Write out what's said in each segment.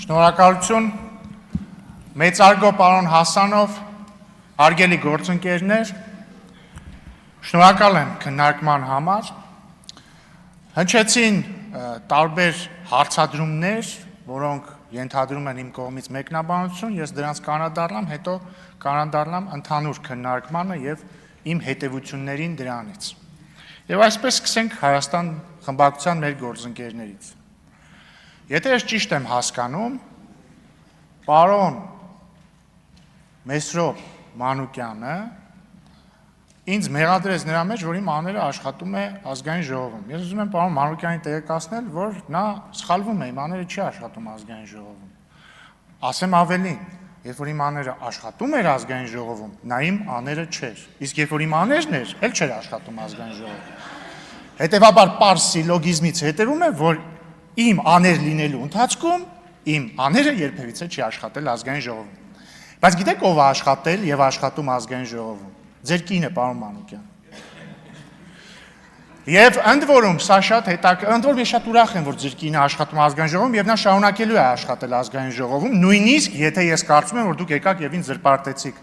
Շնորհակալություն մեծարգո պարոն Հասանով, հարգելի գործընկերներ, շնորհակալ եմ քննարկման համար։ Հնչեցին տարբեր հարցադրումներ, որոնք ենթադրում են իմ կողմից մեկնաբանություն, ես դրանց կանադառնամ, հետո կանադառնամ ընդհանուր քննարկմանը եւ իմ հետևություններին դրանից։ Եվ այսպես սկսենք Հայաստան խմբակցության մեր գործընկերներից։ Եթե ես ճիշտ եմ հասկանում, պարոն Մեսրոպ Մանուկյանը ինձ մեղադրեց նրա մեջ, որ իմ աները աշխատում է ազգային ժողովում։ Ես ուզում եմ պարոն Մանուկյանին տեղեկացնել, որ նա սխալվում է, իմ աները չի աշխատում ազգային ժողովում։ Ասեմ ավելին, երբ որ իմ աները աշխատում էր ազգային ժողովում, նա իմ աները չէր։ Իսկ երբ որ իմ աներն էր, էլ չէր աշխատում ազգային ժողովում։ Հետևաբար պարզ սիլոգիզմից հետևում է, որ իմ աներ լինելու ընթացքում իմ աները երբևիցե չի աշխատել ազգային ժողովում։ Բայց գիտեք ով է աշխատել եւ աշխատում ազգային ժողովում։ Ձեր կինը, պարոն Մանուկյան։ Եվ ընդ որում սա շատ ընդ որում ես շատ ուրախ եմ, որ ձեր կինը աշխատում ազգային ժողովում եւ նա շարունակելու է աշխատել ազգային ժողովում, նույնիսկ եթե ես կարծում եմ, որ դուք եկաք եւ ինձ զրպարտեցիք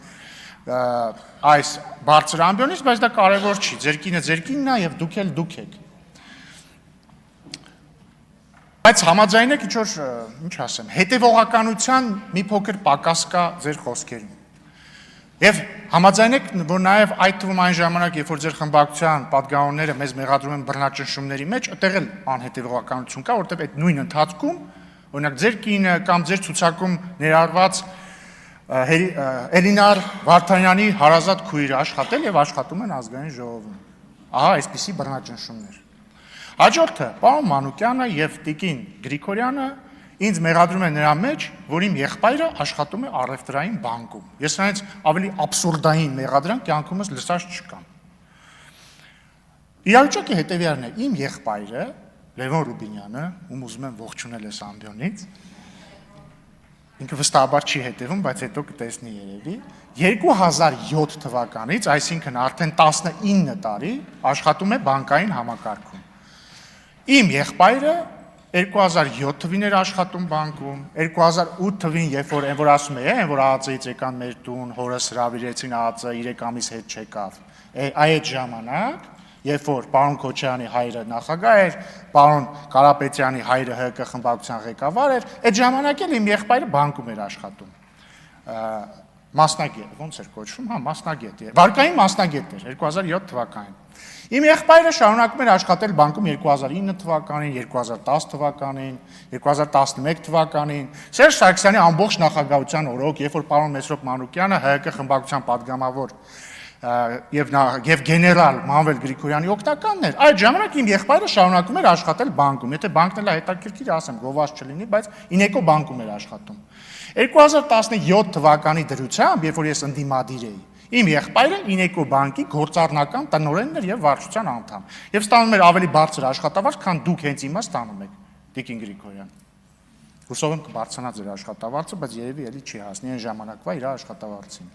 այս բարձր ամբիոնից, բայց դա կարևոր չի։ Ձեր կինն է եւ դուք էլ դուք եք։ Բայց համաձայնեք ինչ-որ, ինչ ասեմ, հետևողականության մի փոքր պակաս կա ձեր խոսքերում։ Եվ համաձայնեք, որ նաև այդ թվում այն ժամանակ, երբ որ ձեր խմբակցության պատգամավորները մեզ մեղադրում են բռնաճնշումների մեջ, այդտեղ էլ անհետևողականություն կա, որտեղ այդ նույն ընթացքում, օրինակ ձեր կինը կամ ձեր ցուցակում ներառված Էլինար Վարդանյանի հարազատ քույրը աշխատել եւ աշխատում են ազգային ժողովում։ Ահա այսպիսի բռնաճնշումներ։ Հաջորդը, պարոն Մանուկյանը եւ տիկին Գրիգորյանը ինձ մեղադրում են նրա մեջ, որ իմ եղբայրը աշխատում է առևտրային բանկում։ Ես նրանց ավելի աբսուրդային մեղադրանք կյանքումս լսած չկամ։ Իրավիճակը հետեւյալն է, իմ եղբայրը Լևոն Ռուբինյանը, ում ուզում եմ ողջունել այս ամբիոնից, ինքը վստահաբար չի հետևում, բայց հետո կտեսնի երևի, 2007 թվականից, այսինքն արդեն 19 տարի աշխատում է բանկային համակարգում։ Իմ եղբայրը 2007 թվին էր աշխատում բանկում, 2008 թվին, երբ որ ասում է, որ ԱԱԾ-ից եկան մեր տուն, հորս հրավիրեցին ԱԱԾ 3 ամիս հետ չեկավ։ Այդ ժամանակ, երբ որ պարոն Քոչարյանի հայրը նախագահ էր, պարոն Կարապետյանի հայրը ՀԿ խմբակցության ղեկավար էր, այդ ժամանակ էլ իմ եղբայրը բանկում էր աշխատում։ Մասնագետ, ոնց էր կոչվում, մասնագետ էր, վարկային մասնագետ էր 2007 թվականին։ Իմ եղբայրը շարունակում էր աշխատել բանկում 2009 թվականին, 2010 թվականին, 2011 թվականին, Սերժ Սարգսյանի ամբողջ նախագահության օրոք, երբ որ պարոն Մեսրոպ Մանուկյանը ՀՀԿ խմբակցության պատգամավոր եւ գեներալ Մանվել Գրիգորյանի օգնականն էր, այդ ժամանակ իմ եղբայրը շարունակում էր աշխատել բանկում, եթե բանկն էլ հետաքրքիր ասեմ, գովազ չլինի, բայց Ինեկո բանկում էր աշխատում։ 2017 թվականի դրությամբ, երբ որ ես ընդդիմադիր էի, իմ եղբայրը Ինեկո բանկի գործառնական տնօրենն էր եւ վարչության անդամ։ Եվ ստանում էր ավելի բարձր աշխատավարձ, քան դուք հենց հիմա ստանում եք, տիկին Գրիգորյան։ Հուսով եմ կբարձրանա ձեր աշխատավարձը, բայց երևի էլի չի հասնի այն ժամանակվա իր աշխատավարձին։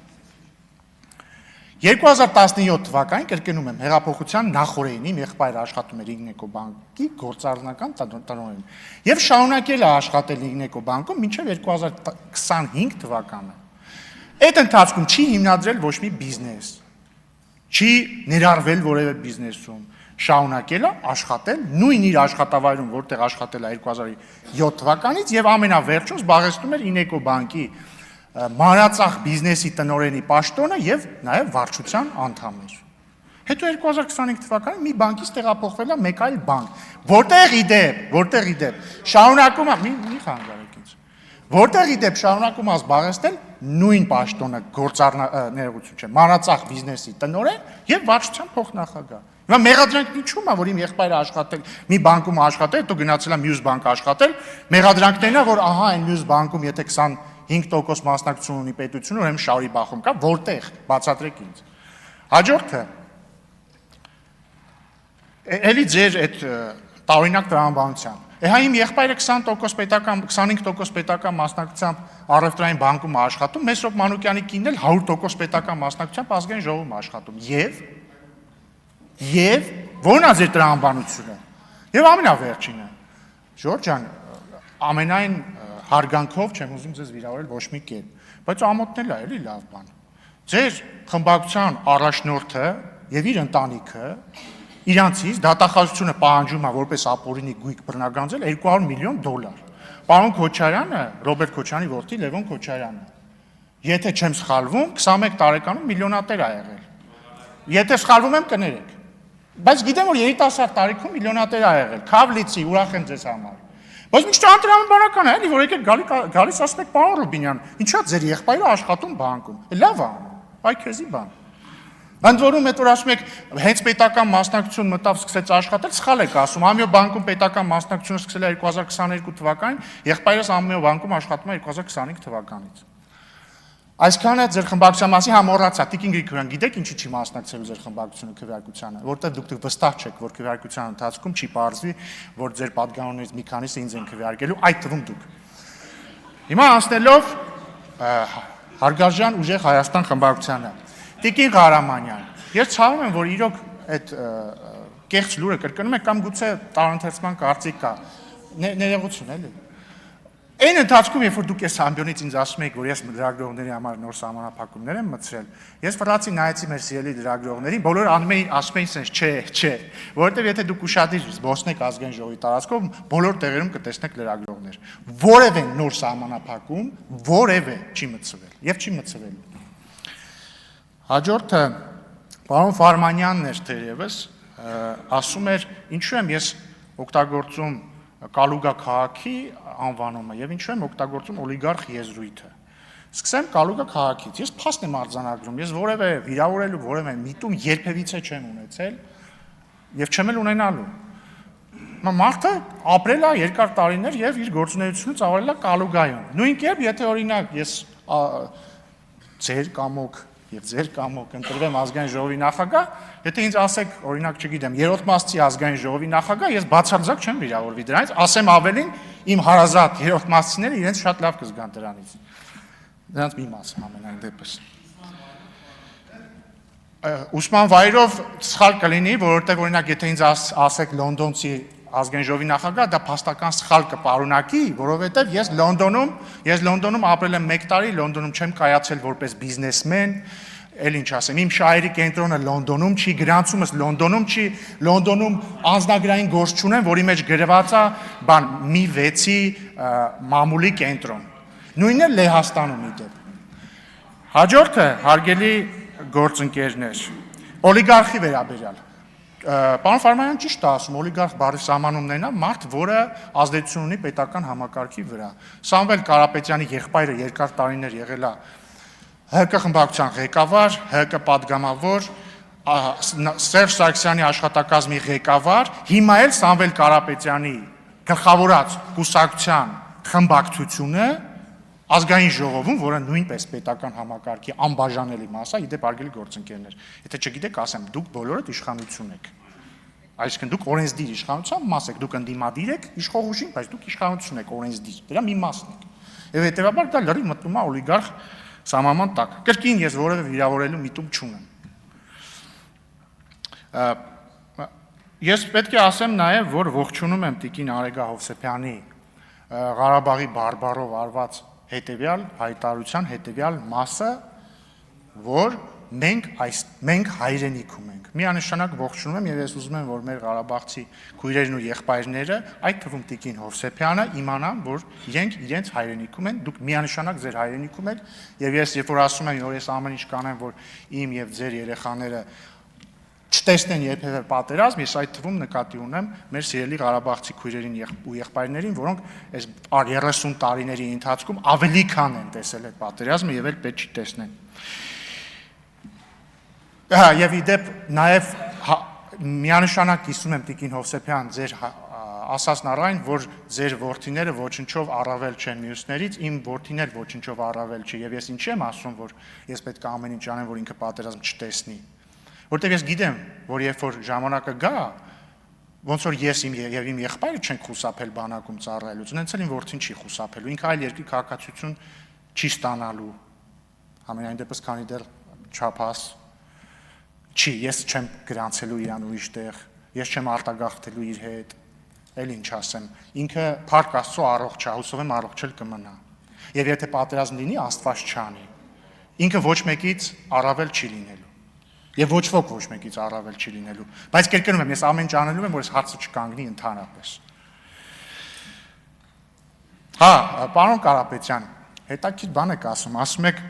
2017 թվականին, կրկնում եմ, հեղափոխության նախօրեին իմ եղբայրը աշխատում էր Ինեկո բանկի գործառնական տնօրեն եւ շարունակել է աշխատել Ինեկո բանկում մինչեւ 2025 թվականը։ Այդ ընթացքում չի հիմնադրել ոչ մի բիզնես, չի ներառվել որևէ բիզնեսում, շարունակել է աշխատել նույն իր աշխատավայրում, որտեղ աշխատել է 2007 թվականից եւ ամենավերջում զբաղեցնում էր Ինեկո բանկի մանրածախ բիզնեսի տնօրենի պաշտոնը եւ նաեւ վարչության անդամ էր։ Հետո 2025 թվականին մի բանկից տեղափոխվել է մեկ այլ բանկ, որտեղ իդեպ շարունակում է մի խանգարեք ինձ։ Որտեղ իդեպ շարունակում է զբաղեցնել նույն պաշտոնը ներողություն չէ, մանրածախ բիզնեսի տնօրեն եւ վարչության փոխնախագահ։ Հիմա մեղադրանքն ինչու՞մ է, որ իմ եղբայրը աշխատել մի բանկում աշխատել, հետո գնացել է մյուս բանկ աշխատել, մեղադրանքներն է, որ ահա այն մյուս բանկում եթե 25% մասնակցություն ունի պետությունը, ուրեմն շարի բախում կա, որտեղ բացատրեք ինձ։ Հաջորդը էլի ձեր այդ տարօրինակ տրամաբանության։ Հա իմ եղբայրը 25% պետական մասնակցությամբ առևտրային բանկում է աշխատում, Մեսրոպ Մանուկյանի կինն էլ 100% պետական մասնակցությամբ ազգային ժողովում է աշխատում։ Եվ ո՞րն է ձեր տրամաբանությունը։ Եվ ամենավերջինը, Ժորժ ջան, ամենայն հարգանքով չեմ ուզում ձեզ վիրավորել ոչ մի կերպ, բայց ամոթնել է էլի լավ բան։ Ձեր խմբակցության առաջնորդը եւ իր ընտանիքը իրանցից դատախազությունը պահանջում է որպես ապօրինի գույք բռնագանձել $200 միլիոն։ Պարոն Քոչարյանը, Ռոբերտ Քոչարյանի որդի Լևոն Քոչարյանը, եթե չեմ սխալվում, 21 տարեկանում միլիոնատեր ա եղել։ Եթե սխալվում եմ, կներեք։ Բայց գիտեմ, որ երիտասարդ տարիքում միլիոնատեր ա եղել։ Քավլիցի, ուրախ եմ ձեզ համար։ Բայց միշտ անտրամաբանական է, էլի, որ եկեք գալիս ասում եք, պարոն Ռուբինյան, ինչա ձեր եղբայրը աշխատում բանկում։ Լավ է, այ քեզի բան։ Ընդ որում հետ որ ասում եք, հենց պետական մասնակցություն մտավ, սկսեց աշխատել, սխալ եք ասում, Ամիո բանկում պետական մասնակցությունը սկսել է 2022 թվականին, եղբայրս Ամիո բանկում աշխատում է 2025 թվականից։ Այսքանը ձեր խմբակցության մասին համոռացա, Տիկին Գրիգորյան, գիտեք ինչի չի մասնակցելու ձեր խմբակցությունը քվեարկությանը, որտեղ դուք վստահ չեք, որ քվեարկության ընթացքում չի պարզվի, որ ձեր падգամներից մի քանիսը ինձ են քվեարկելու, այդ թվում դուք։ Հիմա անցնելով Հարգարժան ուժեղ Հայաստան խմբակցությանը։ Տիկին Ղարամանյան, ես ցավում եմ, որ իրոք այդ կեղծ լուրը կրկնում եք կամ գուցե տարընթերցման կարծիք կա։ Ներողություն, էլի։ Այն ընթացքում, երբ որ դուք այս ամբիոնից ինձ ասում եք, որ ես լրագրողների համար նոր սահմանափակումներ եմ մտցրել, ես ֆրացի նայեցի մեր սիրելի լրագրողներին, բոլորը ասում էին sense, չէ, որովհետև եթե դուք ուշադիր զբոսնեք ազգային ժողովի տարածքով, բոլոր տեղերում կտեսնեք լրագրողներ։ Որևէ նոր սահմանափակում, որևէ չի մտցվել եւ չի մտցվելու։ Հաջորդը պարոն Ֆարմանյանն էր թերևս, ասում էր, ինչու եմ ես օգտագործում Կալուգա քաղաքի անվանումը եւ ինչու եմ օգտագործում օլիգարխ եզրույթը։ Սկսեմ Կալուգա քաղաքից։ Ես փաստ եմ արձանագրում, ես որևէ վիրավորելու, որևէ միտում երբևիցե չեմ ունեցել եւ չեմ էլ ունենալու։ Մարդը ապրել է երկար տարիներ եւ իր գործունեությունը ծավալել է Կալուգայում։ Նույն կերպ, եթե օրինակ ես ձեր կամոք եւ ձեր կամոք ընտրվեմ ազգային ժողովի նախագահ, եթե ինձ ասեք, օրինակ, չգիտեմ, երրորդ մասցի ազգային ժողովի նախագահ, ես բացարձակ չեմ վիրավորվի դրանից, ասեմ ավելին, իմ հարազատ երրորդ մասցիները իրենց շատ լավ կզգան դրանից։ Դրանց մի մասը ամենայն դեպս։ Ուսման վայրով սխալ կլինի, որովհետեւ օրինակ, եթե ինձ ասեք Լոնդոնցի ազգային ժողովի նախագահ, դա փաստական սխալ կպարունակի, որովհետև ես Լոնդոնում ապրել եմ 1 տարի, Լոնդոնում չեմ կայացել որպես բիզնեսմեն, էլ ինչ ասեմ, իմ շահերի կենտրոնը Լոնդոնում չի, գրանցումս Լոնդոնում չի, Լոնդոնում անձնագրային գործ չունեմ, որի մեջ գրված է բան մի 6-ի մամուլի կենտրոն։ Նույնն է Լեհաստանում իդեպ։ Հաջորդը հարգելի գործընկերներ, օլիգարխի վերաբերյալ։ Պարոն Ֆարմանյան ճիշտ է ասում, օլիգարխ բառի սահմանումներն է մարդ, որը ազդեցություն ունի պետական համակարգի վրա։ Սամվել Կարապետյանի եղբայրը երկար տարիներ եղել է ՀԿ խմբակցության ղեկավար, ՀԿ падգամավոր, Սերժ Սարգսյանի աշխատակազմի ղեկավար, հիմա էլ Սամվել Կարապետյանի գլխավորած կուսակցության խմբակցությունը ազգային ժողովում, որը նույնպես պետական համակարգի անբաժանելի մաս է, իդեպ հարգելի գործընկերներ, եթե չգիտեք, ասեմ, դուք բոլորդ իշխանություն եք։ Այսինքն դուք օրենսդիր իշխանության մաս եք, դուք ընդդիմադիր եք իշխողուժին, բայց դուք իշխանություն եք օրենսդիր, դրա մի մասն եք։ Եվ հետեւաբար դա լրիվ մտնում է օլիգարխ սահմանման տակ։ Կրկին ես որևէ վիրավորելու միտում չունեմ։ Ես պետք է ասեմ նաև, որ ողջունում եմ Տիկին Արեգա Հովսեփյանի Ղարաբաղի բարբառով արված հետևյալ հայտարարության հետևյալ մասը, որ մենք հայրենիքում ենք։ Միանշանակ ողջունում եմ եւ ես ուզում եմ, որ մեր Ղարաբաղցի քույրերն ու եղբայրները, այդ թվում Տիկին Հովսեփյանը, իմանան, որ իրենք իրենց հայրենիքում են, դուք միանշանակ ձեր հայրենիքում եք, եւ ես երբ որ ասում եմ, որ ես ամեն ինչ կանեմ, որ իմ եւ ձեր երեխաները չտեսնեն երբևէ պատերազմ, ես այդ թվում նկատի ունեմ մեր սիրելի Ղարաբաղցի քույրերին ու եղբայրներին, որոնք այս 30 տարիների ընթացքում ավելի քան են տեսել այդ պատերազմը եւ էլ պետք չի տեսնեն։ Եվ իդեպ նաև միանշանակ կիսում եմ Տիկին Հովսեփյան ձեր ասածն առայն, որ ձեր որդիները ոչնչով առավել չեն մյուսներից, իմ որդին էլ ոչնչով առավել չի եւ ես ինչ եմ ասում, որ ես պետք է ամեն ինչ անեմ, որ ինքը պատերազմ չտեսնի։ Որտեւ ես գիտեմ, որ երբ որ ժամանակը գա, ոնց որ ես եւ իմ եղբայրը չենք խուսափել բանակում ծառայելուց, նենց էլ իմ որդին չի խուսափելու, ինքը այլ երկրի քաղաքացիություն չի ստանալու։ Համենայն դեպս քանի դեռ չափահաս չի, ես չեմ գրանցելու իրան ուրիշ տեղ, ես չեմ արտագաղթելու իր հետ։ էլ ինչ ասեմ, ինքը Փառք Աստծո առողջ է, հուսով եմ առողջել կմնա։ Եվ եթե պատերազմ լինի, Աստված չանի։ Ինքը ոչ մեկից առավել չի լինելու։ Եվ ոչ ոք ոչ մեկից առավել չի լինելու։ Բայց կերկնում եմ, ես ամեն ինչ անելու եմ, որ այս հարցը չկանգնի ընդհանրապես։ Հա, պարոն Կարապետյան, հետաքրքիր բան եք ասում եք,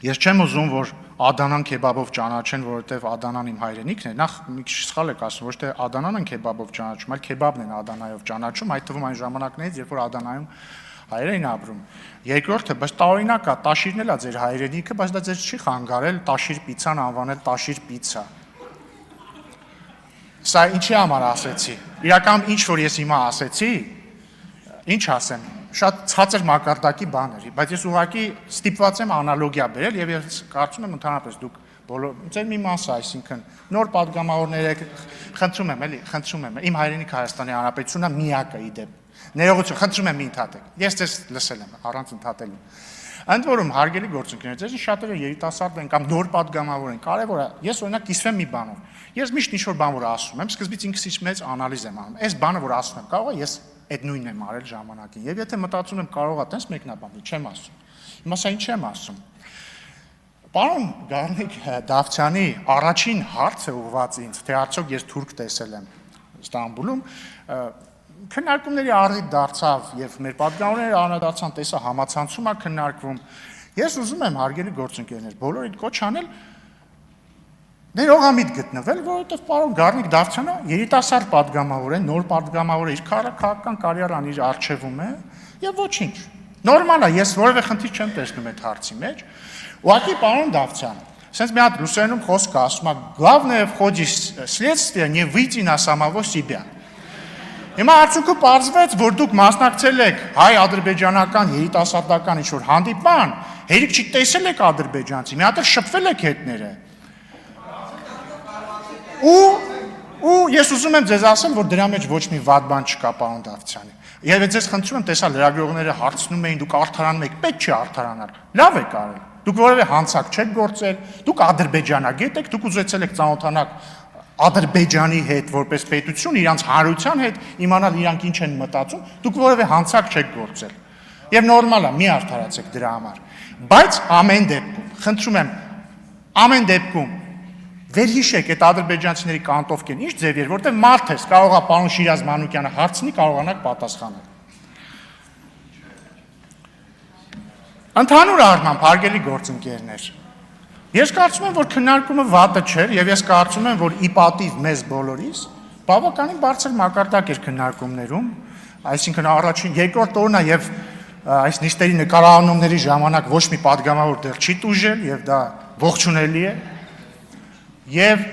ես չեմ ուզում, որ Ադանան քեբաբով ճանաչեն, որովհետև Ադանան իմ հայրենիքն է։ Նախ մի քիչ սխալ եք ասում, ոչ թե Ադանան են քեբաբով ճանաչում, այլ քեբաբն են Ադանայով ճանաչում, այդ թվում այն ժամանակներից, երբ որ Ադանայում հայեր էին ապրում։ Երկրորդը, բայց տարօրինակ է, Տաշիրն էլ է ձեր հայրենիքը, բայց դա ձեզ չի խանգարել Տաշիր պիցան անվանել Տաշիր պիցա։ Սա ինչի համար ասեցի։ Իրական ինչ որ ես հիմա ասեցի, ինչ ասեմ, շատ ցածր մակարդակի բան էր, բայց ես ուղղակի ստիպված եմ անալոգիա բերել եւ ես կարծում եմ ընդհանրապես դուք բոլոր ձեր մի մասը, այսինքն նոր падգամավորներ եք, խնդրում եմ, իմ հայրենիք Հայաստանի Հանրապետությունն է միակը իդեպ։ Ներողություն, խնդրում եմ մի ընդհատեք։ Ես ձեզ լսել եմ առանց ընդհատելու։ Ընդ որում հարգելի գործընկերներ, ձեզ շատերը երիտասարդ են կամ նոր падգամավոր են, կարևոր է, ես օրինակ կիսվեմ մի բանով։ Ես միշտ ինչ-որ բան որ ասում եմ, սկզբից ինքսից մեծ անալիզ եմ անում։ Այս բանը որ ասում եմ, կարող է ես այդ նույնն եմ արել ժամանակին։ Եվ եթե մտածում եմ կարող է տես մեկնաբանել, չեմ ասում։ Հիմա սա ինչ եմ ասում։ Պարոն Գառնիկ Դավթյանի առաջին հարցը ուղղված ինձ, թե արդյոք ես թուրք տեսել եմ Ստամբուլում, քննարկումների առիթ դարձավ եւ մեր պատգամավորները անդրադարձան, տեսա համացանցում է քննարկվում։ Ես ուզում եմ հարգելի գործընկերներ, բոլորիդ կոչ անել ներողամիտ գտնվել, որովհետեւ պարոն Գառնիկ Դավթյանը երիտասարդ պատգամավոր է, նոր պատգամավոր է, իր քաղաքական կարիերան իր արժևում է եւ ոչինչ։ Նորմալ է, ես որևէ խնդիր չեմ տեսնում այդ հարցի մեջ։ Ուղղակի պարոն Դավթյան, sense մի հատ ռուսերենում խոսք ասում է, главное в ходе следствия не выйти на самого себя։ Հիմա արդյունքը պարզվեց, որ դուք մասնակցել եք հայ-ադրբեջանական երիտասարդական ինչ-որ հանդիպման, հերիք չի տեսել եք ադրբեջանցի, մի հատ էլ շփվել եք հետները։ Ու ես ուզում եմ ձեզ ասեմ, որ դրա մեջ ոչ մի վատ բան չկա, պարոն Դավթյանի։ Եվ ձեզ խնդրում եմ, տեսա լրագրողները հարցնում էին, դուք արդարանում եք, պետք չի արդարանալ։ Լավ եք արել։ Դուք որևէ հանցակ չեք գործել, դուք ադրբեջանագետ եք, դուք ուզեցել եք ծանոթանալ Ադրբեջանի հետ որպես պետություն, իրանց հանրության հետ, իմանալ իրանք ինչ են մտածում, դուք որևէ հանցակ չեք գործել։ Եվ նորմալ է, մի արդարացեք դրա համար։ Բայց ամեն դեպքում, խնդրում եմ, ամեն դեպքում վերհիշեք այդ ադրբեջանցիների կանտովքեն, ինչ ձև էր, որտեղ մարդ ես, կարող է պարոն Շիրազ Մանուկյանը հարցնի, կարողանաք պատասխանել։ Ընդհանուր առմամբ, հարգելի գործընկերներ, ես կարծում եմ, որ քննարկումը վատը չէր, եւ ես կարծում եմ, որ ի պատիվ մեզ բոլորիս բավականին բարձր մակարդակ էր քննարկումներում, այսինքն առաջին, երկրորդ օրն է եւ այս նիստերի նկարահանումների ժամանակ ոչ մի падգամավոր դեռ չի տուժել եւ դա ողջունելի է։ Եվ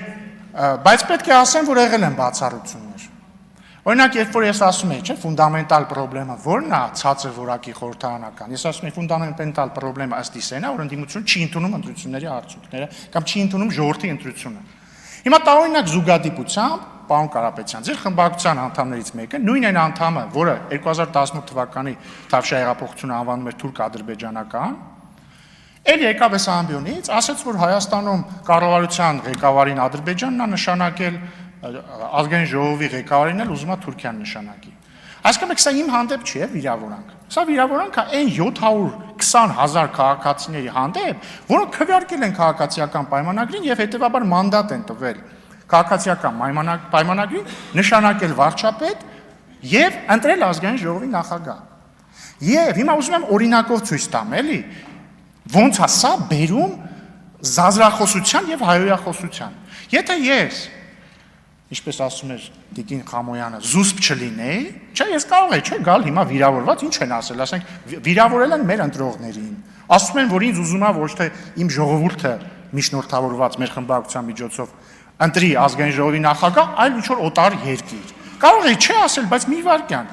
բայց պետք է ասեմ, որ եղել են բացառություններ։ Օրինակ, երբ որ ես ասում եմ, չէ, ֆունդամենտալ խնդիրը ո՞րն է ցածր որակի խորհրդարանական։ Ես ասում եմ, ֆունդամենտալ խնդիրը ըստ իսեն է, որ ընդդիմությունը չի ընդունում ընտրությունների արդյունքները կամ չի ընդունում ժողովրդի ընտրությունը։ Հիմա տարօրինակ զուգադիպությամբ, պարոն Կարապետյան, ձեր խմբակցության անդամներից մեկը, նույն այն անդամը, որը 2018 թվականի Թավշյա հեղափոխությունը անվանում էր թուրք-ադրբեջանական, էլ եկավ այս ամբիոնից, ասաց, որ Հայաստանում կառավարության ղեկավարին Ադրբեջանն է նշանակել, ազգային ժողովի ղեկավարին էլ ուզում է Թուրքիան նշանակի։ Այսինքն սա իմ հանդեպ չի վիրավորանք։ Սա վիրավորանք է այն 720,000 քաղաքացիների հանդեպ, որոնք քվեարկել են քաղաքացիական պայմանագրին եւ հետեւաբար մանդատ են տվել քաղաքացիական պայմանագրին նշանակել վարչապետ եւ ընտրել ազգային ժողովի նախագահ։ Եվ հիմա ուզում եմ օրինակով ցույց տամ, էլի, ոնց է սա բերում զազրախոսության եւ հայոյախոսության։ Եթե ես, ինչպես ասում էր Տիկին Խամոյանը, զուսպ չլինեի, չէ, ես կարող եի, չէ, գալ հիմա վիրավորված, ինչ են ասել, ասենք, վիրավորել են մեր ընտրողներին։ Ասում են, որ ինձ ուզում է ոչ թե իմ ժողովուրդը միջնորդավորված մեր խմբակցության միջոցով ընտրի ազգային ժողովի նախագահ, այլ ինչ որ օտար երկիր։ Կարող եի, չէ, ասել, բայց մի վարքյան։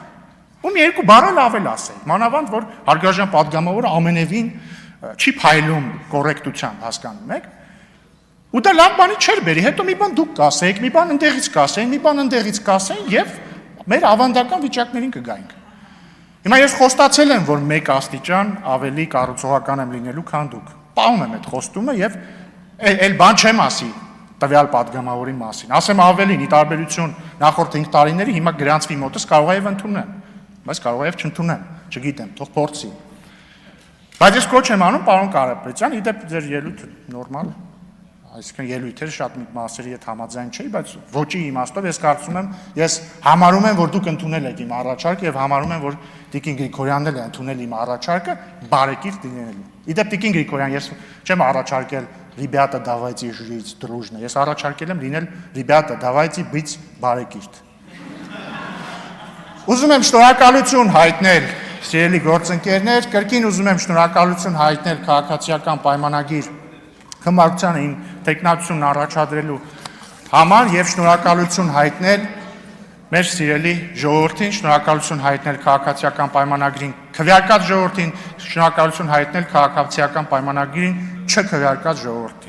Ու մի երկու բառ էլ ավել ասել։ Մանավանդ որ հարգարժան падգամավորը ամենևին չի փայլում կոռեկտությամբ, հասկանում եք։ Ու դա լավ բանի չէր բերի, հետո մի բան դուք կասեք, մի բան ընդեղից կասեն, մի բան ընդեղից կասեն եւ մեր ավանդական վիճակներին կգայինք։ Հիմա ես խոստացել եմ, որ մեկ աստիճան ավելի կառուցողական եմ լինելու, քան դուք։ Պահում եմ այդ խոստումը եւ այլ բան չեմ ասի։ տվյալ падգամավորի մասին։ Ասեմ ավելին, ի տարբերություն նախորդ 5 տարիների, հիմա գրանցվի մոտս կարող է եւ ընդունեմ, բայց կարող է եւ չընդունեմ, չգիտեմ, թող փորձի։ Բայց ես կոչ եմ անում պարոն Կարապետյան, իդեպ ձեր ելույթը նորմալ, այսինքն ելույթերը շատ մի մասերի հետ համաձայն չէի, բայց ոչի իմաստով ես կարծում եմ, ես համարում եմ, որ դուք ընդունել եք իմ առաջարկը եւ համարում եմ, որ Տիկին Գրիգորյանն էլ է ընդունել իմ առաջարկը բարեկիրթ լինելու։ Իդեպ Տիկին Գրիգորյան, ես չեմ առաջարկել «Ребята, давайте жить дружно», ես առաջարկել եմ լինել «Ребята, давайте быть բարեկիրթ»։ Ուզում եմ շնորհակալություն հայտնել սիրելի գործընկերներ, կրկին ուզում եմ շնորհակալություն հայտնել քաղաքացիական պայմանագիր քննարկությանը իմ տեխնացությունն առաջադրելու համար եւ շնորհակալություն հայտնել մեր սիրելի ժողովրդին, շնորհակալություն հայտնել քաղաքացիական պայմանագրին քվեարկած ժողովրդին, շնորհակալություն հայտնել քաղաքացիական պայմանագրին չքվեարկած ժողովրդին։